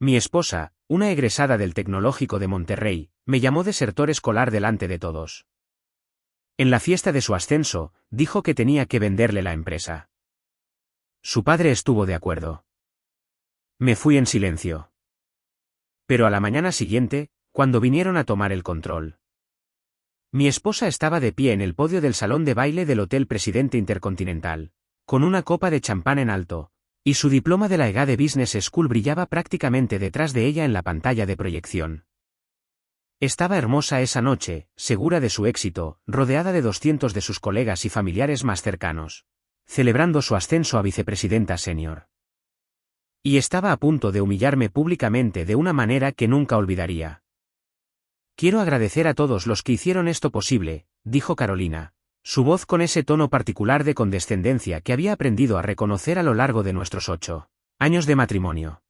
Mi esposa, una egresada del Tecnológico de Monterrey, me llamó desertor escolar delante de todos. En la fiesta de su ascenso, dijo que tenía que venderle la empresa. Su padre estuvo de acuerdo. Me fui en silencio. Pero a la mañana siguiente, cuando vinieron a tomar el control, mi esposa estaba de pie en el podio del salón de baile del Hotel Presidente Intercontinental, con una copa de champán en alto, y su diploma de la EGADE Business School brillaba prácticamente detrás de ella en la pantalla de proyección. Estaba hermosa esa noche, segura de su éxito, rodeada de 200 de sus colegas y familiares más cercanos, celebrando su ascenso a vicepresidenta senior. Y estaba a punto de humillarme públicamente de una manera que nunca olvidaría. Quiero agradecer a todos los que hicieron esto posible, dijo Carolina, su voz con ese tono particular de condescendencia que había aprendido a reconocer a lo largo de nuestros 8 años de matrimonio.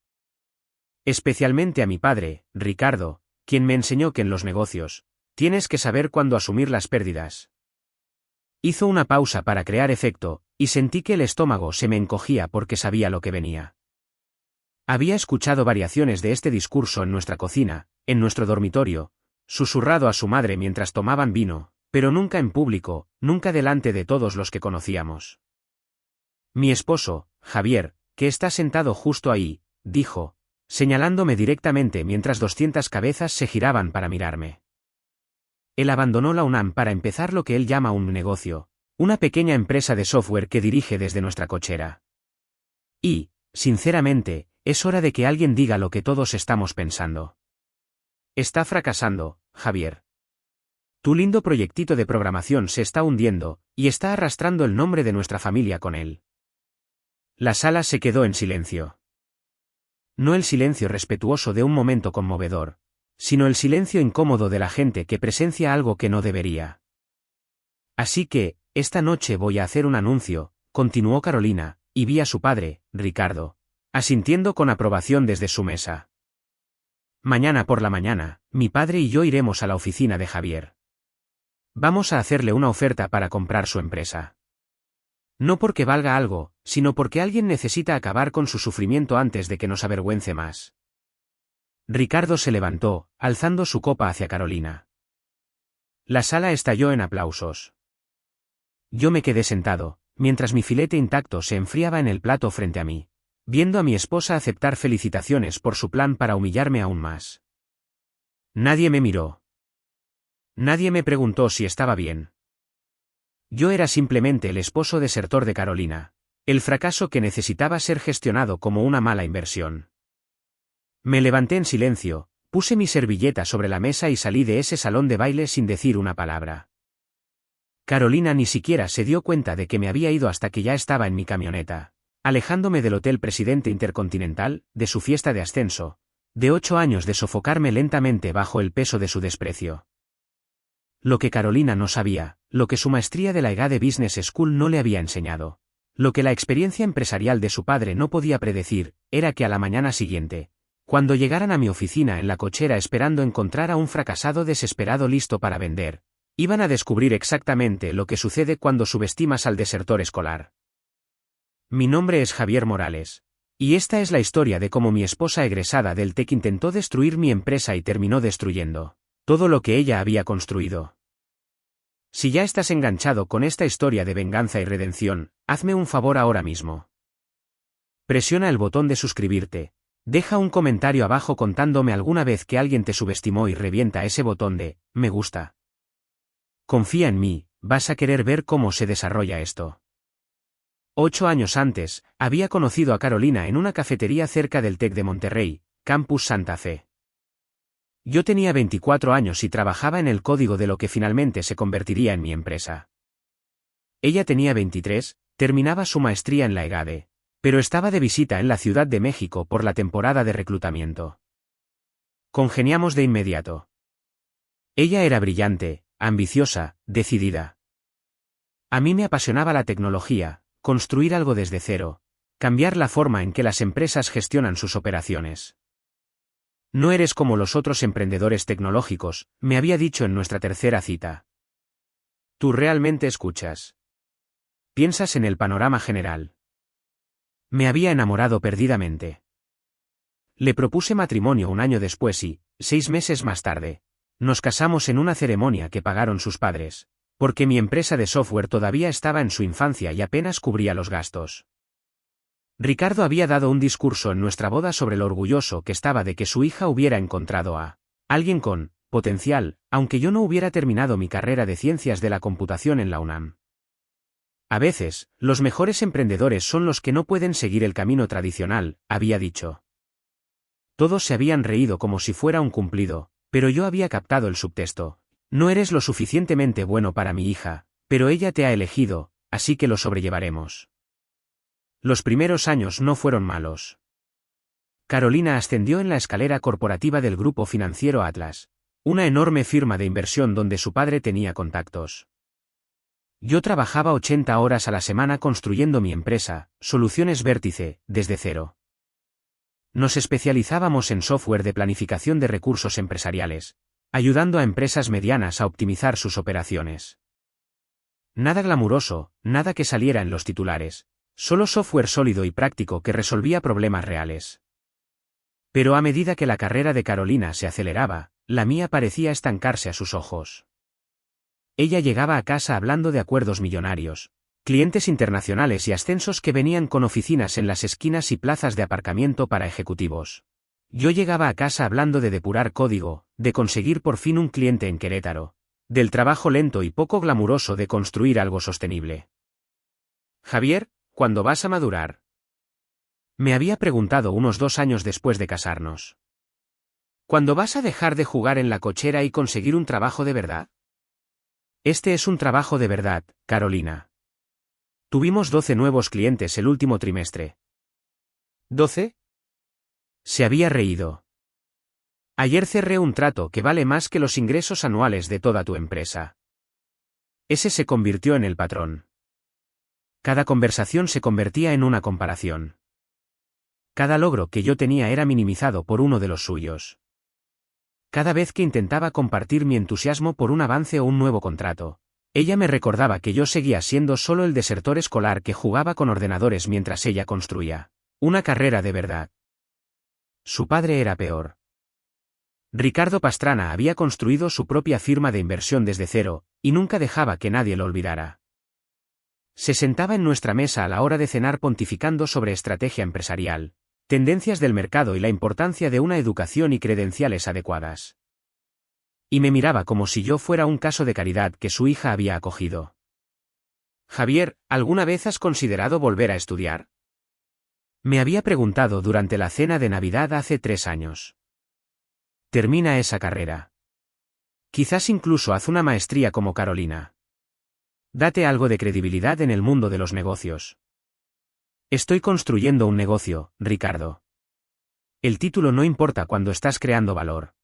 Especialmente a mi padre, Ricardo, quien me enseñó que en los negocios, tienes que saber cuándo asumir las pérdidas. Hizo una pausa para crear efecto, y sentí que el estómago se me encogía porque sabía lo que venía. Había escuchado variaciones de este discurso en nuestra cocina, en nuestro dormitorio, susurrado a su madre mientras tomaban vino, pero nunca en público, nunca delante de todos los que conocíamos. Mi esposo, Javier, que está sentado justo ahí, dijo, señalándome directamente mientras 200 cabezas se giraban para mirarme. Él abandonó la UNAM para empezar lo que él llama un negocio, una pequeña empresa de software que dirige desde nuestra cochera. Y, sinceramente, es hora de que alguien diga lo que todos estamos pensando. Está fracasando, Javier. Tu lindo proyectito de programación se está hundiendo, y está arrastrando el nombre de nuestra familia con él. La sala se quedó en silencio. No el silencio respetuoso de un momento conmovedor, sino el silencio incómodo de la gente que presencia algo que no debería. Así que, esta noche voy a hacer un anuncio, continuó Carolina, y vi a su padre, Ricardo, asintiendo con aprobación desde su mesa. Mañana por la mañana, mi padre y yo iremos a la oficina de Javier. Vamos a hacerle una oferta para comprar su empresa. No porque valga algo, sino porque alguien necesita acabar con su sufrimiento antes de que nos avergüence más. Ricardo se levantó, alzando su copa hacia Carolina. La sala estalló en aplausos. Yo me quedé sentado, mientras mi filete intacto se enfriaba en el plato frente a mí, viendo a mi esposa aceptar felicitaciones por su plan para humillarme aún más. Nadie me miró. Nadie me preguntó si estaba bien. Yo era simplemente el esposo desertor de Carolina, el fracaso que necesitaba ser gestionado como una mala inversión. Me levanté en silencio, puse mi servilleta sobre la mesa y salí de ese salón de baile sin decir una palabra. Carolina ni siquiera se dio cuenta de que me había ido hasta que ya estaba en mi camioneta, alejándome del Hotel Presidente Intercontinental, de su fiesta de ascenso, de 8 años de sofocarme lentamente bajo el peso de su desprecio. Lo que Carolina no sabía, lo que su maestría de la EGADE Business School no le había enseñado, lo que la experiencia empresarial de su padre no podía predecir, era que a la mañana siguiente, cuando llegaran a mi oficina en la cochera esperando encontrar a un fracasado desesperado listo para vender, iban a descubrir exactamente lo que sucede cuando subestimas al desertor escolar. Mi nombre es Javier Morales, y esta es la historia de cómo mi esposa egresada del TEC intentó destruir mi empresa y terminó destruyendo todo lo que ella había construido. Si ya estás enganchado con esta historia de venganza y redención, hazme un favor ahora mismo. Presiona el botón de suscribirte, deja un comentario abajo contándome alguna vez que alguien te subestimó y revienta ese botón de me gusta. Confía en mí, vas a querer ver cómo se desarrolla esto. 8 años antes, había conocido a Carolina en una cafetería cerca del TEC de Monterrey, Campus Santa Fe. Yo tenía 24 años y trabajaba en el código de lo que finalmente se convertiría en mi empresa. Ella tenía 23, terminaba su maestría en la EGADE, pero estaba de visita en la Ciudad de México por la temporada de reclutamiento. Congeniamos de inmediato. Ella era brillante, ambiciosa, decidida. A mí me apasionaba la tecnología, construir algo desde cero, cambiar la forma en que las empresas gestionan sus operaciones. No eres como los otros emprendedores tecnológicos, me había dicho en nuestra tercera cita. Tú realmente escuchas. Piensas en el panorama general. Me había enamorado perdidamente. Le propuse matrimonio un año después y, 6 meses más tarde, nos casamos en una ceremonia que pagaron sus padres, porque mi empresa de software todavía estaba en su infancia y apenas cubría los gastos. Ricardo había dado un discurso en nuestra boda sobre lo orgulloso que estaba de que su hija hubiera encontrado a alguien con potencial, aunque yo no hubiera terminado mi carrera de ciencias de la computación en la UNAM. A veces, los mejores emprendedores son los que no pueden seguir el camino tradicional, había dicho. Todos se habían reído como si fuera un cumplido, pero yo había captado el subtexto. No eres lo suficientemente bueno para mi hija, pero ella te ha elegido, así que lo sobrellevaremos. Los primeros años no fueron malos. Carolina ascendió en la escalera corporativa del grupo financiero Atlas, una enorme firma de inversión donde su padre tenía contactos. Yo trabajaba 80 horas a la semana construyendo mi empresa, Soluciones Vértice, desde cero. Nos especializábamos en software de planificación de recursos empresariales, ayudando a empresas medianas a optimizar sus operaciones. Nada glamuroso, nada que saliera en los titulares, solo software sólido y práctico que resolvía problemas reales. Pero a medida que la carrera de Carolina se aceleraba, la mía parecía estancarse a sus ojos. Ella llegaba a casa hablando de acuerdos millonarios, clientes internacionales y ascensos que venían con oficinas en las esquinas y plazas de aparcamiento para ejecutivos. Yo llegaba a casa hablando de depurar código, de conseguir por fin un cliente en Querétaro, del trabajo lento y poco glamuroso de construir algo sostenible. Javier, ¿cuándo vas a madurar? Me había preguntado unos 2 años después de casarnos. ¿Cuándo vas a dejar de jugar en la cochera y conseguir un trabajo de verdad? Este es un trabajo de verdad, Carolina. Tuvimos 12 nuevos clientes el último trimestre. ¿12? Se había reído. Ayer cerré un trato que vale más que los ingresos anuales de toda tu empresa. Ese se convirtió en el patrón. Cada conversación se convertía en una comparación. Cada logro que yo tenía era minimizado por uno de los suyos. Cada vez que intentaba compartir mi entusiasmo por un avance o un nuevo contrato, ella me recordaba que yo seguía siendo solo el desertor escolar que jugaba con ordenadores mientras ella construía una carrera de verdad. Su padre era peor. Ricardo Pastrana había construido su propia firma de inversión desde cero, y nunca dejaba que nadie lo olvidara. Se sentaba en nuestra mesa a la hora de cenar pontificando sobre estrategia empresarial, tendencias del mercado y la importancia de una educación y credenciales adecuadas. Y me miraba como si yo fuera un caso de caridad que su hija había acogido. Javier, ¿alguna vez has considerado volver a estudiar? Me había preguntado durante la cena de Navidad hace 3 años. Termina esa carrera. Quizás incluso haz una maestría como Carolina. Date algo de credibilidad en el mundo de los negocios. Estoy construyendo un negocio, Ricardo. El título no importa cuando estás creando valor.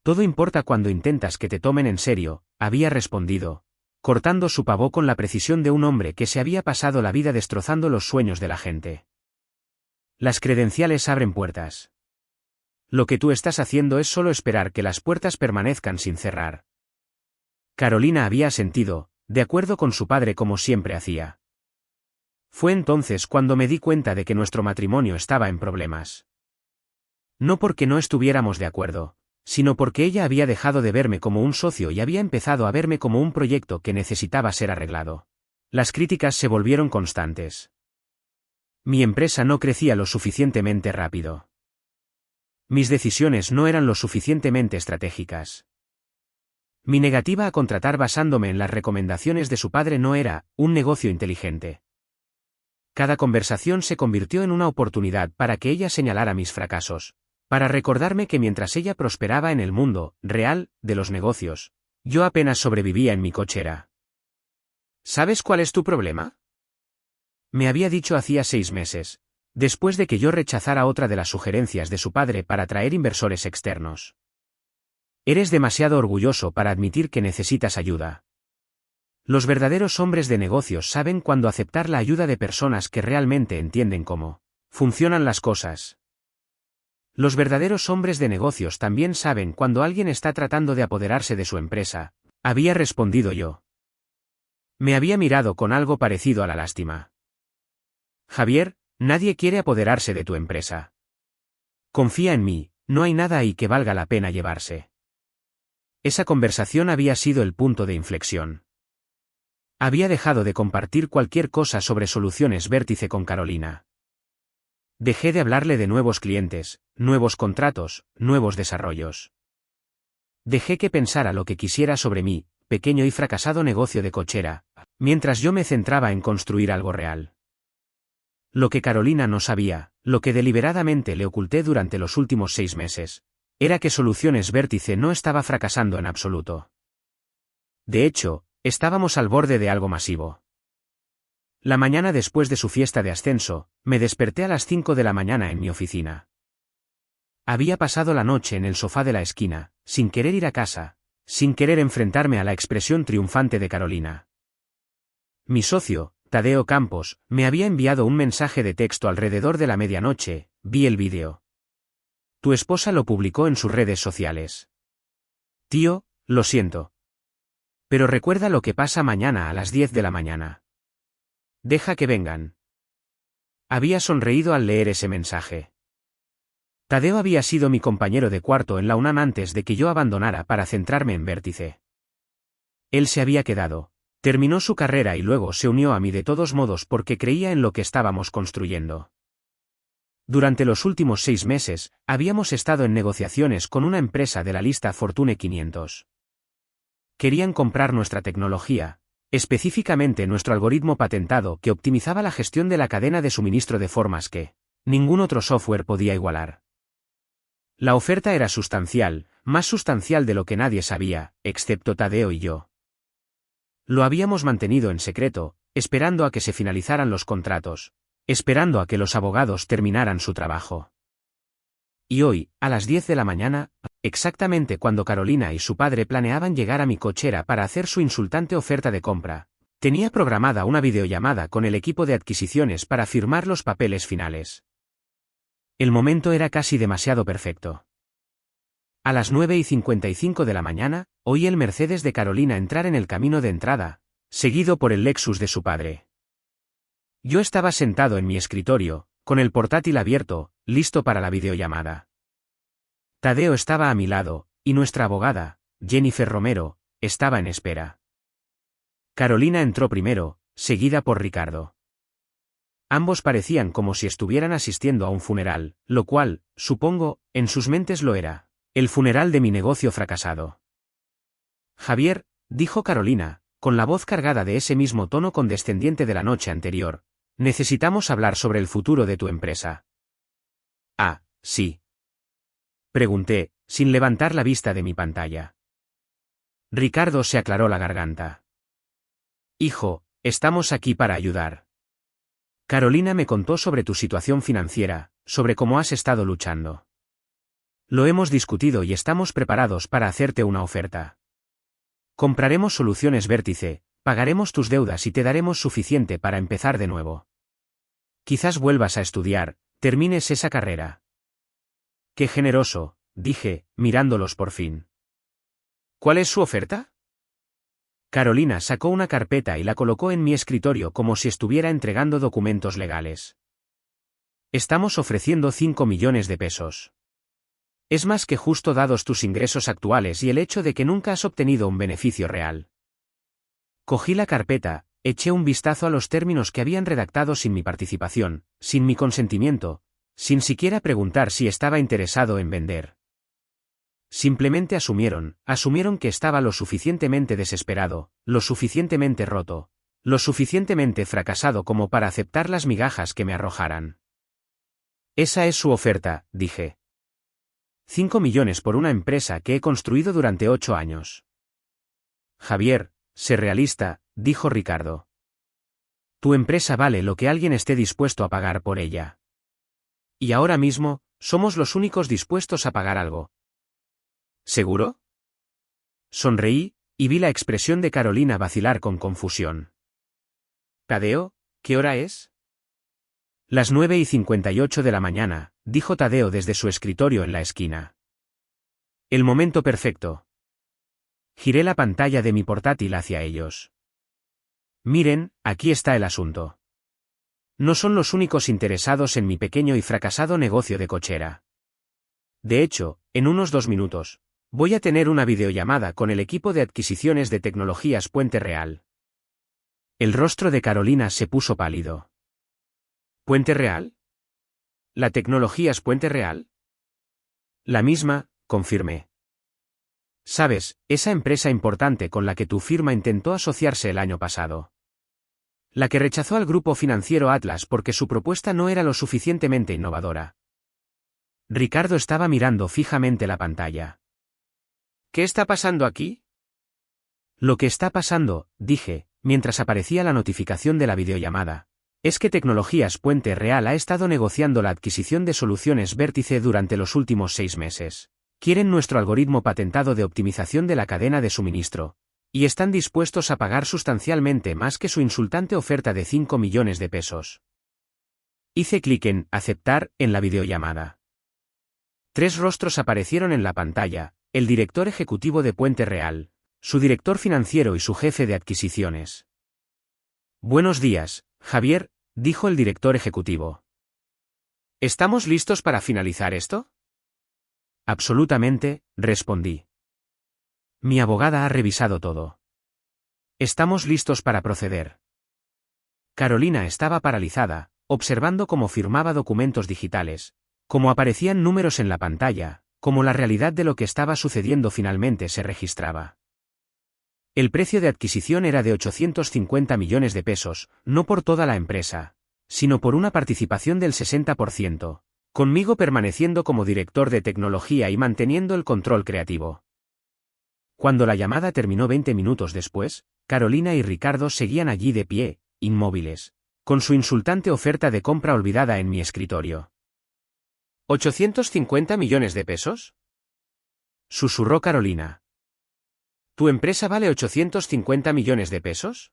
Todo importa cuando intentas que te tomen en serio, había respondido, cortando su pavó con la precisión de un hombre que se había pasado la vida destrozando los sueños de la gente. Las credenciales abren puertas. Lo que tú estás haciendo es solo esperar que las puertas permanezcan sin cerrar. Carolina había asentido, de acuerdo con su padre como siempre hacía. Fue entonces cuando me di cuenta de que nuestro matrimonio estaba en problemas. No porque no estuviéramos de acuerdo, sino porque ella había dejado de verme como un socio y había empezado a verme como un proyecto que necesitaba ser arreglado. Las críticas se volvieron constantes. Mi empresa no crecía lo suficientemente rápido. Mis decisiones no eran lo suficientemente estratégicas. Mi negativa a contratar basándome en las recomendaciones de su padre no era un negocio inteligente. Cada conversación se convirtió en una oportunidad para que ella señalara mis fracasos, para recordarme que mientras ella prosperaba en el mundo real de los negocios, yo apenas sobrevivía en mi cochera. ¿Sabes cuál es tu problema? Me había dicho hacía 6 meses, después de que yo rechazara otra de las sugerencias de su padre para atraer inversores externos. Eres demasiado orgulloso para admitir que necesitas ayuda. Los verdaderos hombres de negocios saben cuándo aceptar la ayuda de personas que realmente entienden cómo funcionan las cosas. Los verdaderos hombres de negocios también saben cuando alguien está tratando de apoderarse de su empresa, había respondido yo. Me había mirado con algo parecido a la lástima. Javier, nadie quiere apoderarse de tu empresa. Confía en mí, no hay nada ahí que valga la pena llevarse. Esa conversación había sido el punto de inflexión. Había dejado de compartir cualquier cosa sobre soluciones vértice con Carolina. Dejé de hablarle de nuevos clientes, nuevos contratos, nuevos desarrollos. Dejé que pensara lo que quisiera sobre mí, pequeño y fracasado negocio de cochera, mientras yo me centraba en construir algo real. Lo que Carolina no sabía, lo que deliberadamente le oculté durante los últimos 6 meses, era que Soluciones Vértice no estaba fracasando en absoluto. De hecho, estábamos al borde de algo masivo. La mañana después de su fiesta de ascenso, me desperté a las 5 de la mañana en mi oficina. Había pasado la noche en el sofá de la esquina, sin querer ir a casa, sin querer enfrentarme a la expresión triunfante de Carolina. Mi socio, Tadeo Campos, me había enviado un mensaje de texto alrededor de la medianoche. Vi el vídeo. Tu esposa lo publicó en sus redes sociales. Tío, lo siento. Pero recuerda lo que pasa mañana a las 10 de la mañana. Deja que vengan. Había sonreído al leer ese mensaje. Tadeo había sido mi compañero de cuarto en la UNAM antes de que yo abandonara para centrarme en Vértice. Él se había quedado, terminó su carrera y luego se unió a mí de todos modos porque creía en lo que estábamos construyendo. Durante los últimos 6 meses, habíamos estado en negociaciones con una empresa de la lista Fortune 500. Querían comprar nuestra tecnología, específicamente nuestro algoritmo patentado que optimizaba la gestión de la cadena de suministro de formas que ningún otro software podía igualar. La oferta era sustancial, más sustancial de lo que nadie sabía, excepto Tadeo y yo. Lo habíamos mantenido en secreto, esperando a que se finalizaran los contratos, esperando a que los abogados terminaran su trabajo. Y hoy, a las 10 de la mañana, exactamente cuando Carolina y su padre planeaban llegar a mi cochera para hacer su insultante oferta de compra, tenía programada una videollamada con el equipo de adquisiciones para firmar los papeles finales. El momento era casi demasiado perfecto. A las 9:55 de la mañana, oí el Mercedes de Carolina entrar en el camino de entrada, seguido por el Lexus de su padre. Yo estaba sentado en mi escritorio, con el portátil abierto, listo para la videollamada. Tadeo estaba a mi lado, y nuestra abogada, Jennifer Romero, estaba en espera. Carolina entró primero, seguida por Ricardo. Ambos parecían como si estuvieran asistiendo a un funeral, lo cual, supongo, en sus mentes lo era, el funeral de mi negocio fracasado. Javier, dijo Carolina, con la voz cargada de ese mismo tono condescendiente de la noche anterior, necesitamos hablar sobre el futuro de tu empresa. Ah, sí. Pregunté, sin levantar la vista de mi pantalla. Ricardo se aclaró la garganta. Hijo, estamos aquí para ayudar. Carolina me contó sobre tu situación financiera, sobre cómo has estado luchando. Lo hemos discutido y estamos preparados para hacerte una oferta. Compraremos Soluciones Vértice, pagaremos tus deudas y te daremos suficiente para empezar de nuevo. Quizás vuelvas a estudiar, termines esa carrera. Qué generoso, dije, mirándolos por fin. ¿Cuál es su oferta? Carolina sacó una carpeta y la colocó en mi escritorio como si estuviera entregando documentos legales. Estamos ofreciendo 5 millones de pesos. Es más que justo dados tus ingresos actuales y el hecho de que nunca has obtenido un beneficio real. Cogí la carpeta, eché un vistazo a los términos que habían redactado sin mi participación, sin mi consentimiento, sin siquiera preguntar si estaba interesado en vender. Simplemente asumieron que estaba lo suficientemente desesperado, lo suficientemente roto, lo suficientemente fracasado como para aceptar las migajas que me arrojaran. Esa es su oferta, dije. 5 millones por una empresa que he construido durante 8 años. Javier, sé realista, dijo Ricardo. Tu empresa vale lo que alguien esté dispuesto a pagar por ella. Y ahora mismo, somos los únicos dispuestos a pagar algo. ¿Seguro? Sonreí, y vi la expresión de Carolina vacilar con confusión. Tadeo, ¿qué hora es? Las 9:58 de la mañana, dijo Tadeo desde su escritorio en la esquina. El momento perfecto. Giré la pantalla de mi portátil hacia ellos. Miren, aquí está el asunto. No son los únicos interesados en mi pequeño y fracasado negocio de cochera. De hecho, en unos 2 minutos, voy a tener una videollamada con el equipo de adquisiciones de tecnologías Puente Real. El rostro de Carolina se puso pálido. ¿Puente Real? ¿La Tecnologías Puente Real? La misma, confirmé. Sabes, esa empresa importante con la que tu firma intentó asociarse el año pasado. La que rechazó al grupo financiero Atlas porque su propuesta no era lo suficientemente innovadora. Ricardo estaba mirando fijamente la pantalla. ¿Qué está pasando aquí? Lo que está pasando, dije, mientras aparecía la notificación de la videollamada, es que Tecnologías Puente Real ha estado negociando la adquisición de soluciones Vértice durante los últimos 6 meses. Quieren nuestro algoritmo patentado de optimización de la cadena de suministro, y están dispuestos a pagar sustancialmente más que su insultante oferta de 5 millones de pesos. Hice clic en «Aceptar» en la videollamada. 3 rostros aparecieron en la pantalla: el director ejecutivo de Puente Real, su director financiero y su jefe de adquisiciones. «Buenos días, Javier», dijo el director ejecutivo. ¿Estamos listos para finalizar esto? Absolutamente, respondí. Mi abogada ha revisado todo. Estamos listos para proceder. Carolina estaba paralizada, observando cómo firmaba documentos digitales, cómo aparecían números en la pantalla, cómo la realidad de lo que estaba sucediendo finalmente se registraba. El precio de adquisición era de 850 millones de pesos, no por toda la empresa, sino por una participación del 60%. Conmigo permaneciendo como director de tecnología y manteniendo el control creativo. Cuando la llamada terminó 20 minutos después, Carolina y Ricardo seguían allí de pie, inmóviles, con su insultante oferta de compra olvidada en mi escritorio. ¿850 millones de pesos? Susurró Carolina. ¿Tu empresa vale 850 millones de pesos?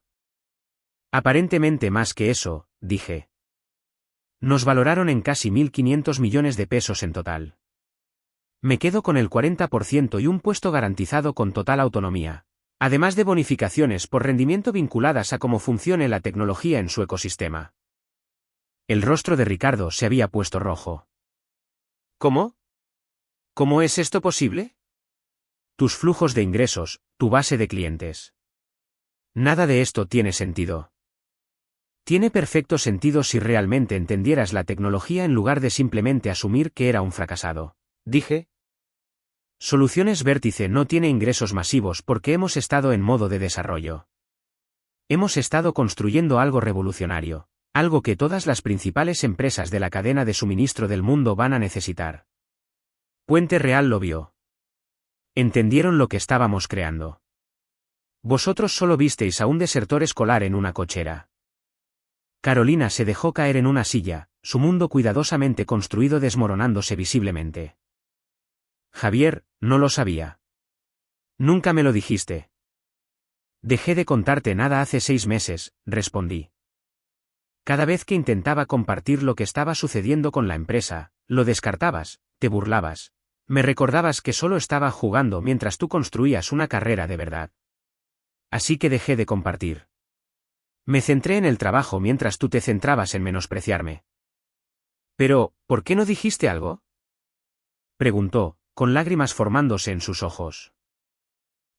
Aparentemente más que eso, dije. Nos valoraron en casi 1.500 millones de pesos en total. Me quedo con el 40% y un puesto garantizado con total autonomía, además de bonificaciones por rendimiento vinculadas a cómo funcione la tecnología en su ecosistema. El rostro de Ricardo se había puesto rojo. ¿Cómo? ¿Cómo es esto posible? Tus flujos de ingresos, tu base de clientes. Nada de esto tiene sentido. Tiene perfecto sentido si realmente entendieras la tecnología en lugar de simplemente asumir que era un fracasado, dije. Soluciones Vértice no tiene ingresos masivos porque hemos estado en modo de desarrollo. Hemos estado construyendo algo revolucionario, algo que todas las principales empresas de la cadena de suministro del mundo van a necesitar. Puente Real lo vio. Entendieron lo que estábamos creando. Vosotros solo visteis a un desertor escolar en una cochera. Carolina se dejó caer en una silla, su mundo cuidadosamente construido desmoronándose visiblemente. Javier, no lo sabía. Nunca me lo dijiste. Dejé de contarte nada hace 6 meses, respondí. Cada vez que intentaba compartir lo que estaba sucediendo con la empresa, lo descartabas, te burlabas. Me recordabas que solo estaba jugando mientras tú construías una carrera de verdad. Así que dejé de compartir. Me centré en el trabajo mientras tú te centrabas en menospreciarme. Pero, ¿por qué no dijiste algo? Preguntó, con lágrimas formándose en sus ojos.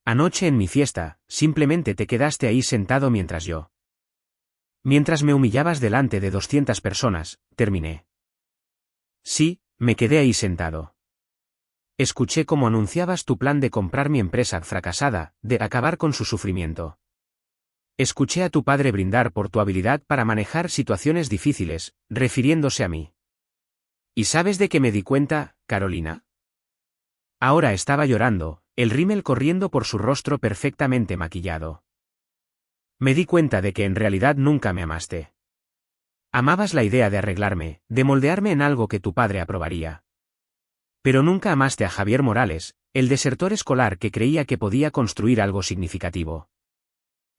Anoche en mi fiesta, simplemente te quedaste ahí sentado mientras me humillabas delante de 200 personas, terminé. Sí, me quedé ahí sentado. Escuché cómo anunciabas tu plan de comprar mi empresa fracasada, de acabar con su sufrimiento. Escuché a tu padre brindar por tu habilidad para manejar situaciones difíciles, refiriéndose a mí. ¿Y sabes de qué me di cuenta, Carolina? Ahora estaba llorando, el rímel corriendo por su rostro perfectamente maquillado. Me di cuenta de que en realidad nunca me amaste. Amabas la idea de arreglarme, de moldearme en algo que tu padre aprobaría. Pero nunca amaste a Javier Morales, el desertor escolar que creía que podía construir algo significativo.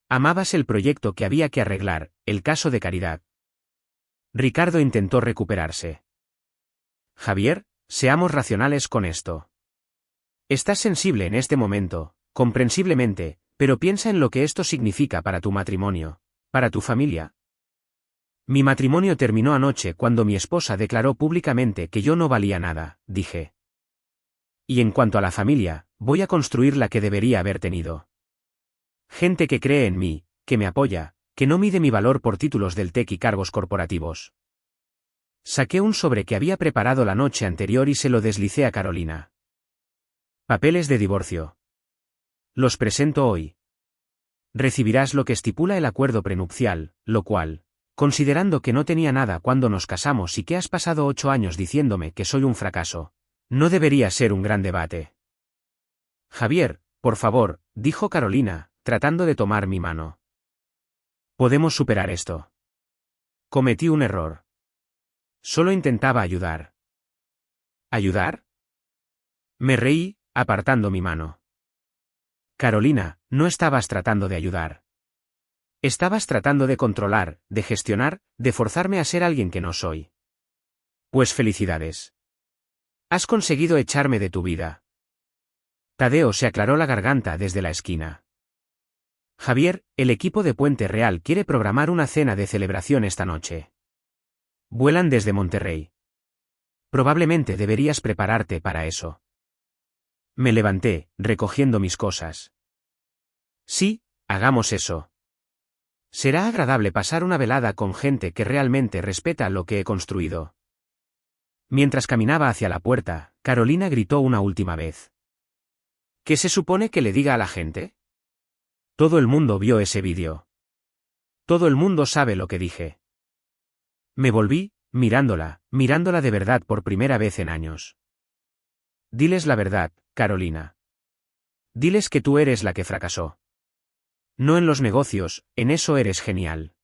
Amabas el proyecto que había que arreglar, el caso de Caridad. Ricardo intentó recuperarse. Javier, seamos racionales con esto. Estás sensible en este momento, comprensiblemente, pero piensa en lo que esto significa para tu matrimonio, para tu familia. Mi matrimonio terminó anoche cuando mi esposa declaró públicamente que yo no valía nada, dije. Y en cuanto a la familia, voy a construir la que debería haber tenido. Gente que cree en mí, que me apoya, que no mide mi valor por títulos del TEC y cargos corporativos. Saqué un sobre que había preparado la noche anterior y se lo deslicé a Carolina. Papeles de divorcio. Los presento hoy. Recibirás lo que estipula el acuerdo prenupcial, lo cual, considerando que no tenía nada cuando nos casamos y que has pasado 8 años diciéndome que soy un fracaso, no debería ser un gran debate. Javier, por favor, dijo Carolina, tratando de tomar mi mano. Podemos superar esto. Cometí un error. Solo intentaba ayudar. ¿Ayudar? Me reí, apartando mi mano. Carolina, no estabas tratando de ayudar. Estabas tratando de controlar, de gestionar, de forzarme a ser alguien que no soy. Pues felicidades. Has conseguido echarme de tu vida. Tadeo se aclaró la garganta desde la esquina. Javier, el equipo de Puente Real quiere programar una cena de celebración esta noche. Vuelan desde Monterrey. Probablemente deberías prepararte para eso. Me levanté, recogiendo mis cosas. Sí, hagamos eso. Será agradable pasar una velada con gente que realmente respeta lo que he construido. Mientras caminaba hacia la puerta, Carolina gritó una última vez. ¿Qué se supone que le diga a la gente? Todo el mundo vio ese vídeo. Todo el mundo sabe lo que dije. Me volví, mirándola de verdad por primera vez en años. Diles la verdad, Carolina. Diles que tú eres la que fracasó. No en los negocios, en eso eres genial.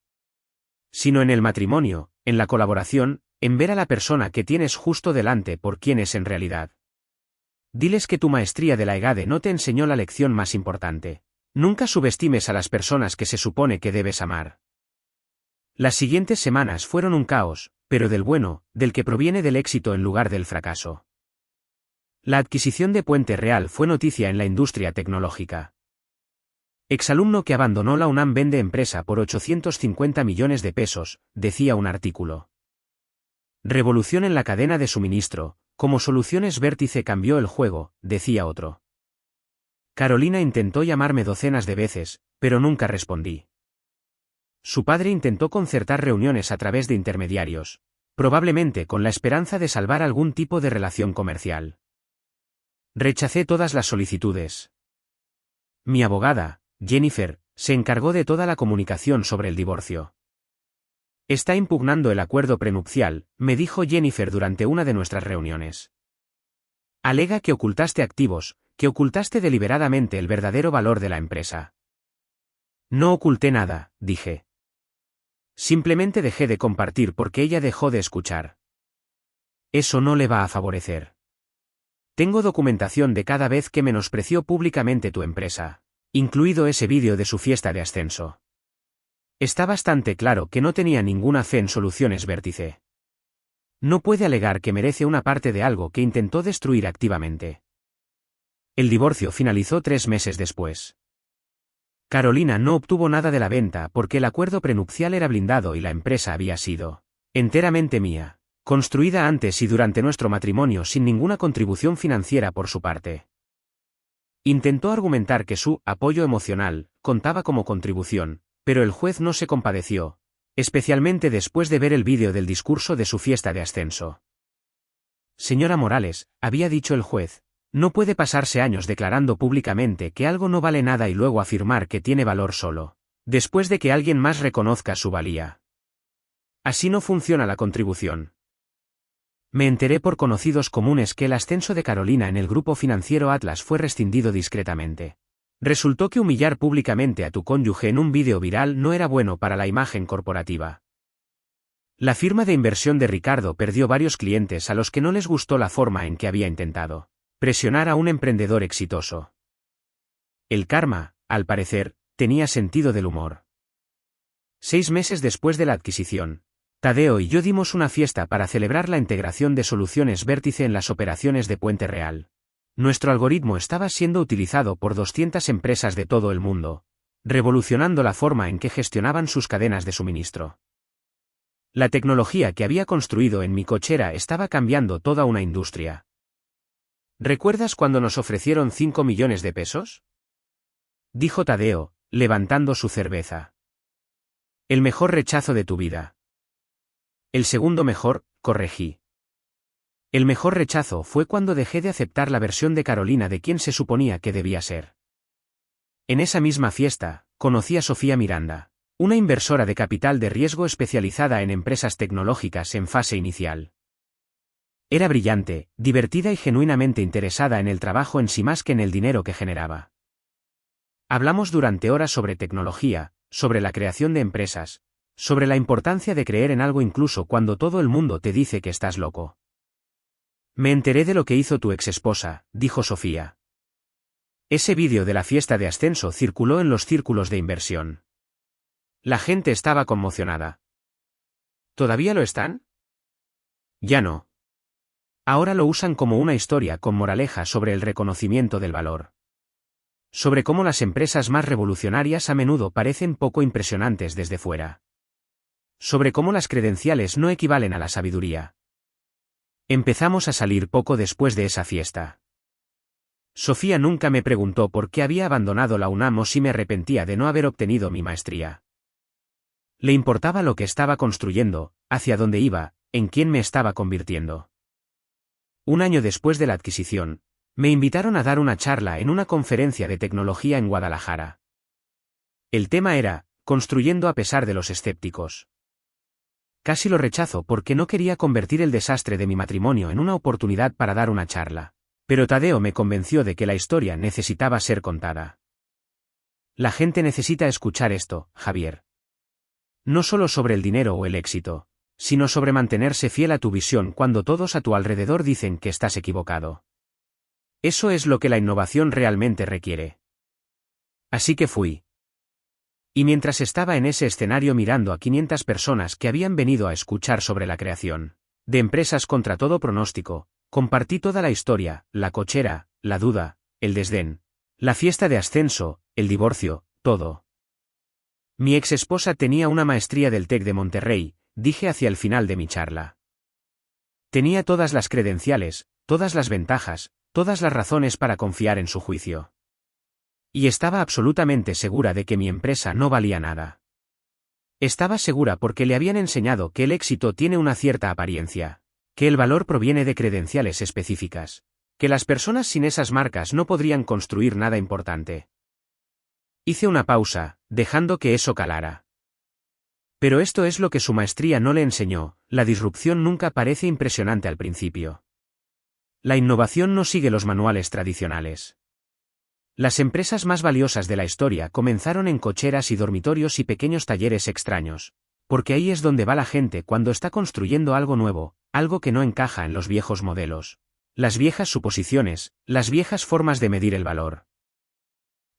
Sino en el matrimonio, en la colaboración, en ver a la persona que tienes justo delante por quien es en realidad. Diles que tu maestría de la EGADE no te enseñó la lección más importante. Nunca subestimes a las personas que se supone que debes amar. Las siguientes semanas fueron un caos, pero del bueno, del que proviene del éxito en lugar del fracaso. La adquisición de Puente Real fue noticia en la industria tecnológica. Exalumno que abandonó la UNAM vende empresa por 850 millones de pesos, decía un artículo. Revolución en la cadena de suministro, como Soluciones Vértice cambió el juego, decía otro. Carolina intentó llamarme docenas de veces, pero nunca respondí. Su padre intentó concertar reuniones a través de intermediarios, probablemente con la esperanza de salvar algún tipo de relación comercial. Rechacé todas las solicitudes. Mi abogada, Jennifer, se encargó de toda la comunicación sobre el divorcio. Está impugnando el acuerdo prenupcial, me dijo Jennifer durante una de nuestras reuniones. Alega que ocultaste activos, que ocultaste deliberadamente el verdadero valor de la empresa. No oculté nada, dije. Simplemente dejé de compartir porque ella dejó de escuchar. Eso no le va a favorecer. Tengo documentación de cada vez que menospreció públicamente tu empresa, incluido ese vídeo de su fiesta de ascenso. Está bastante claro que no tenía ninguna fe en Soluciones Vértice. No puede alegar que merece una parte de algo que intentó destruir activamente. El divorcio finalizó 3 meses después. Carolina no obtuvo nada de la venta porque el acuerdo prenupcial era blindado y la empresa había sido enteramente mía, construida antes y durante nuestro matrimonio sin ninguna contribución financiera por su parte. Intentó argumentar que su apoyo emocional contaba como contribución, pero el juez no se compadeció, especialmente después de ver el vídeo del discurso de su fiesta de ascenso. Señora Morales, había dicho el juez, no puede pasarse años declarando públicamente que algo no vale nada y luego afirmar que tiene valor solo, después de que alguien más reconozca su valía. Así no funciona la contribución. Me enteré por conocidos comunes que el ascenso de Carolina en el grupo financiero Atlas fue rescindido discretamente. Resultó que humillar públicamente a tu cónyuge en un vídeo viral no era bueno para la imagen corporativa. La firma de inversión de Ricardo perdió varios clientes a los que no les gustó la forma en que había intentado presionar a un emprendedor exitoso. El karma, al parecer, tenía sentido del humor. 6 meses después de la adquisición, Tadeo y yo dimos una fiesta para celebrar la integración de Soluciones Vértice en las operaciones de Puente Real. Nuestro algoritmo estaba siendo utilizado por 200 empresas de todo el mundo, revolucionando la forma en que gestionaban sus cadenas de suministro. La tecnología que había construido en mi cochera estaba cambiando toda una industria. ¿Recuerdas cuando nos ofrecieron 5 millones de pesos? Dijo Tadeo, levantando su cerveza. El mejor rechazo de tu vida. El segundo mejor, corregí. El mejor rechazo fue cuando dejé de aceptar la versión de Carolina de quien se suponía que debía ser. En esa misma fiesta, conocí a Sofía Miranda, una inversora de capital de riesgo especializada en empresas tecnológicas en fase inicial. Era brillante, divertida y genuinamente interesada en el trabajo en sí más que en el dinero que generaba. Hablamos durante horas sobre tecnología, sobre la creación de empresas, sobre la importancia de creer en algo incluso cuando todo el mundo te dice que estás loco. Me enteré de lo que hizo tu exesposa, dijo Sofía. Ese vídeo de la fiesta de ascenso circuló en los círculos de inversión. La gente estaba conmocionada. ¿Todavía lo están? Ya no. Ahora lo usan como una historia con moraleja sobre el reconocimiento del valor. Sobre cómo las empresas más revolucionarias a menudo parecen poco impresionantes desde fuera. Sobre cómo las credenciales no equivalen a la sabiduría. Empezamos a salir poco después de esa fiesta. Sofía nunca me preguntó por qué había abandonado la UNAM o si me arrepentía de no haber obtenido mi maestría. Le importaba lo que estaba construyendo, hacia dónde iba, en quién me estaba convirtiendo. Un año después de la adquisición, me invitaron a dar una charla en una conferencia de tecnología en Guadalajara. El tema era, construyendo a pesar de los escépticos. Casi lo rechazo porque no quería convertir el desastre de mi matrimonio en una oportunidad para dar una charla. Pero Tadeo me convenció de que la historia necesitaba ser contada. La gente necesita escuchar esto, Javier. No solo sobre el dinero o el éxito, sino sobre mantenerse fiel a tu visión cuando todos a tu alrededor dicen que estás equivocado. Eso es lo que la innovación realmente requiere. Así que fui. Y mientras estaba en ese escenario mirando a 500 personas que habían venido a escuchar sobre la creación de empresas contra todo pronóstico, compartí toda la historia, la cochera, la duda, el desdén, la fiesta de ascenso, el divorcio, todo. Mi exesposa tenía una maestría del TEC de Monterrey, dije hacia el final de mi charla. Tenía todas las credenciales, todas las ventajas, todas las razones para confiar en su juicio. Y estaba absolutamente segura de que mi empresa no valía nada. Estaba segura porque le habían enseñado que el éxito tiene una cierta apariencia, que el valor proviene de credenciales específicas, que las personas sin esas marcas no podrían construir nada importante. Hice una pausa, dejando que eso calara. Pero esto es lo que su maestría no le enseñó, la disrupción nunca parece impresionante al principio. La innovación no sigue los manuales tradicionales. Las empresas más valiosas de la historia comenzaron en cocheras y dormitorios y pequeños talleres extraños, porque ahí es donde va la gente cuando está construyendo algo nuevo, algo que no encaja en los viejos modelos, las viejas suposiciones, las viejas formas de medir el valor.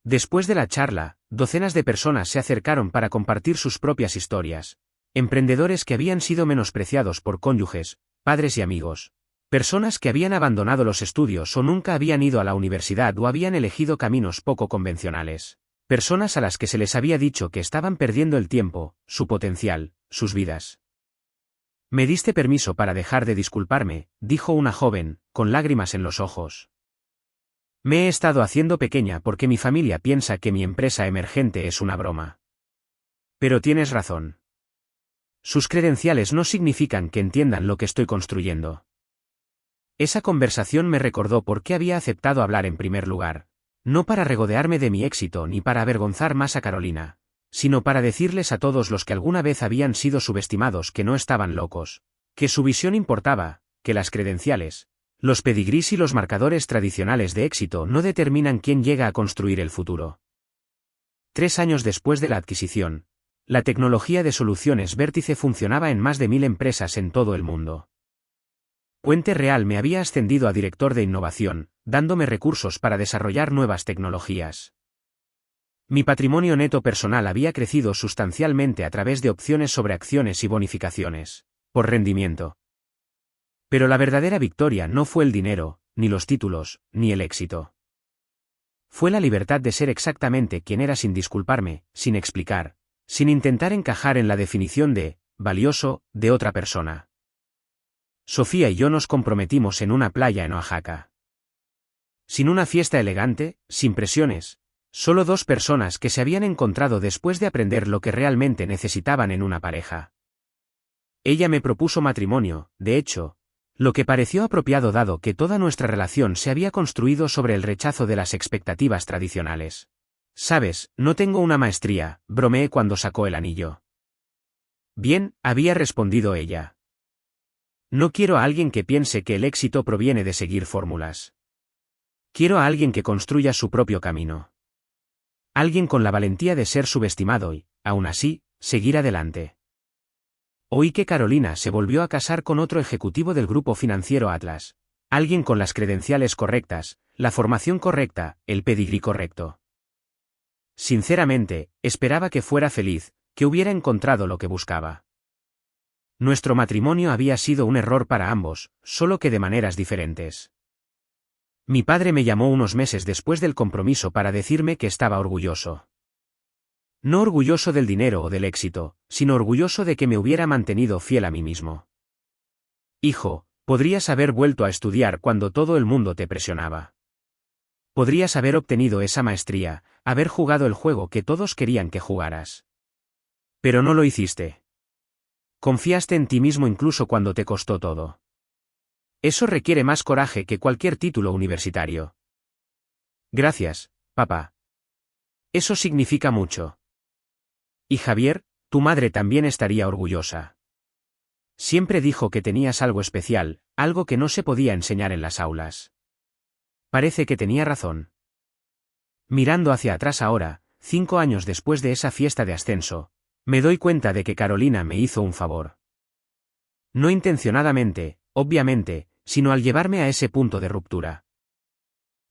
Después de la charla, docenas de personas se acercaron para compartir sus propias historias, emprendedores que habían sido menospreciados por cónyuges, padres y amigos. Personas que habían abandonado los estudios o nunca habían ido a la universidad o habían elegido caminos poco convencionales. Personas a las que se les había dicho que estaban perdiendo el tiempo, su potencial, sus vidas. Me diste permiso para dejar de disculparme, dijo una joven, con lágrimas en los ojos. Me he estado haciendo pequeña porque mi familia piensa que mi empresa emergente es una broma. Pero tienes razón. Sus credenciales no significan que entiendan lo que estoy construyendo. Esa conversación me recordó por qué había aceptado hablar en primer lugar, no para regodearme de mi éxito ni para avergonzar más a Carolina, sino para decirles a todos los que alguna vez habían sido subestimados que no estaban locos, que su visión importaba, que las credenciales, los pedigrís y los marcadores tradicionales de éxito no determinan quién llega a construir el futuro. 3 años después de la adquisición, la tecnología de soluciones Vértice funcionaba en más de 1000 empresas en todo el mundo. Puente Real me había ascendido a director de innovación, dándome recursos para desarrollar nuevas tecnologías. Mi patrimonio neto personal había crecido sustancialmente a través de opciones sobre acciones y bonificaciones, por rendimiento. Pero la verdadera victoria no fue el dinero, ni los títulos, ni el éxito. Fue la libertad de ser exactamente quien era sin disculparme, sin explicar, sin intentar encajar en la definición de valioso de otra persona. Sofía y yo nos comprometimos en una playa en Oaxaca. Sin una fiesta elegante, sin presiones. Solo dos personas que se habían encontrado después de aprender lo que realmente necesitaban en una pareja. Ella me propuso matrimonio, de hecho, lo que pareció apropiado dado que toda nuestra relación se había construido sobre el rechazo de las expectativas tradicionales. Sabes, no tengo una maestría, bromeé cuando sacó el anillo. Bien, había respondido ella. No quiero a alguien que piense que el éxito proviene de seguir fórmulas. Quiero a alguien que construya su propio camino. Alguien con la valentía de ser subestimado y, aún así, seguir adelante. Oí que Carolina se volvió a casar con otro ejecutivo del grupo financiero Atlas. Alguien con las credenciales correctas, la formación correcta, el pedigrí correcto. Sinceramente, esperaba que fuera feliz, que hubiera encontrado lo que buscaba. Nuestro matrimonio había sido un error para ambos, solo que de maneras diferentes. Mi padre me llamó unos meses después del compromiso para decirme que estaba orgulloso. No orgulloso del dinero o del éxito, sino orgulloso de que me hubiera mantenido fiel a mí mismo. Hijo, podrías haber vuelto a estudiar cuando todo el mundo te presionaba. Podrías haber obtenido esa maestría, haber jugado el juego que todos querían que jugaras. Pero no lo hiciste. Confiaste en ti mismo incluso cuando te costó todo. Eso requiere más coraje que cualquier título universitario. Gracias, papá. Eso significa mucho. Y Javier, tu madre también estaría orgullosa. Siempre dijo que tenías algo especial, algo que no se podía enseñar en las aulas. Parece que tenía razón. Mirando hacia atrás ahora, 5 años después de esa fiesta de ascenso, me doy cuenta de que Carolina me hizo un favor. No intencionadamente, obviamente, sino al llevarme a ese punto de ruptura.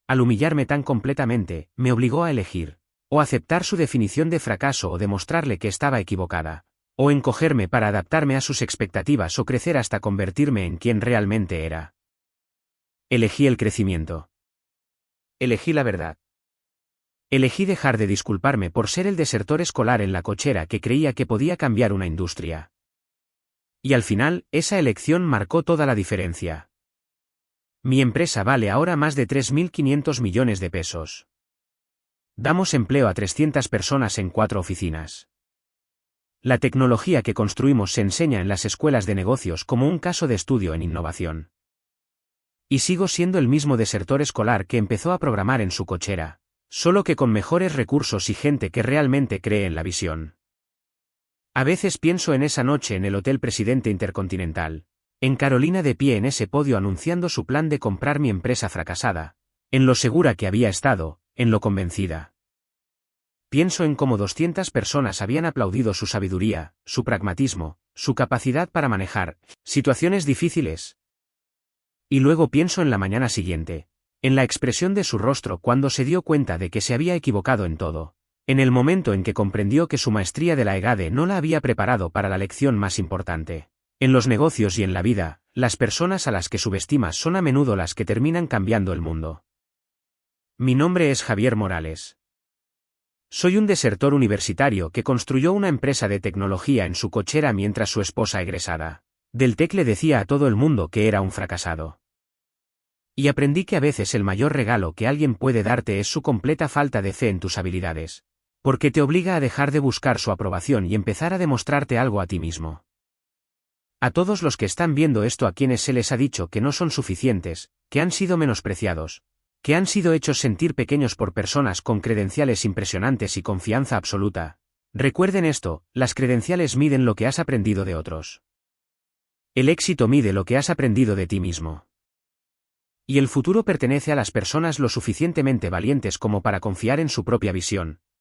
Al humillarme tan completamente, me obligó a elegir, o aceptar su definición de fracaso o demostrarle que estaba equivocada, o encogerme para adaptarme a sus expectativas o crecer hasta convertirme en quien realmente era. Elegí el crecimiento. Elegí la verdad. Elegí dejar de disculparme por ser el desertor escolar en la cochera que creía que podía cambiar una industria. Y al final, esa elección marcó toda la diferencia. Mi empresa vale ahora más de 3.500 millones de pesos. Damos empleo a 300 personas en 4 oficinas. La tecnología que construimos se enseña en las escuelas de negocios como un caso de estudio en innovación. Y sigo siendo el mismo desertor escolar que empezó a programar en su cochera, solo que con mejores recursos y gente que realmente cree en la visión. A veces pienso en esa noche en el Hotel Presidente Intercontinental, en Carolina de pie en ese podio anunciando su plan de comprar mi empresa fracasada, en lo segura que había estado, en lo convencida. Pienso en cómo 200 personas habían aplaudido su sabiduría, su pragmatismo, su capacidad para manejar situaciones difíciles. Y luego pienso en la mañana siguiente, en la expresión de su rostro cuando se dio cuenta de que se había equivocado en todo, en el momento en que comprendió que su maestría de la EGADE no la había preparado para la lección más importante. En los negocios y en la vida, las personas a las que subestimas son a menudo las que terminan cambiando el mundo. Mi nombre es Javier Morales. Soy un desertor universitario que construyó una empresa de tecnología en su cochera mientras su esposa egresada del TEC le decía a todo el mundo que era un fracasado. Y aprendí que a veces el mayor regalo que alguien puede darte es su completa falta de fe en tus habilidades, porque te obliga a dejar de buscar su aprobación y empezar a demostrarte algo a ti mismo. A todos los que están viendo esto a quienes se les ha dicho que no son suficientes, que han sido menospreciados, que han sido hechos sentir pequeños por personas con credenciales impresionantes y confianza absoluta, recuerden esto, las credenciales miden lo que has aprendido de otros. El éxito mide lo que has aprendido de ti mismo. Y el futuro pertenece a las personas lo suficientemente valientes como para confiar en su propia visión,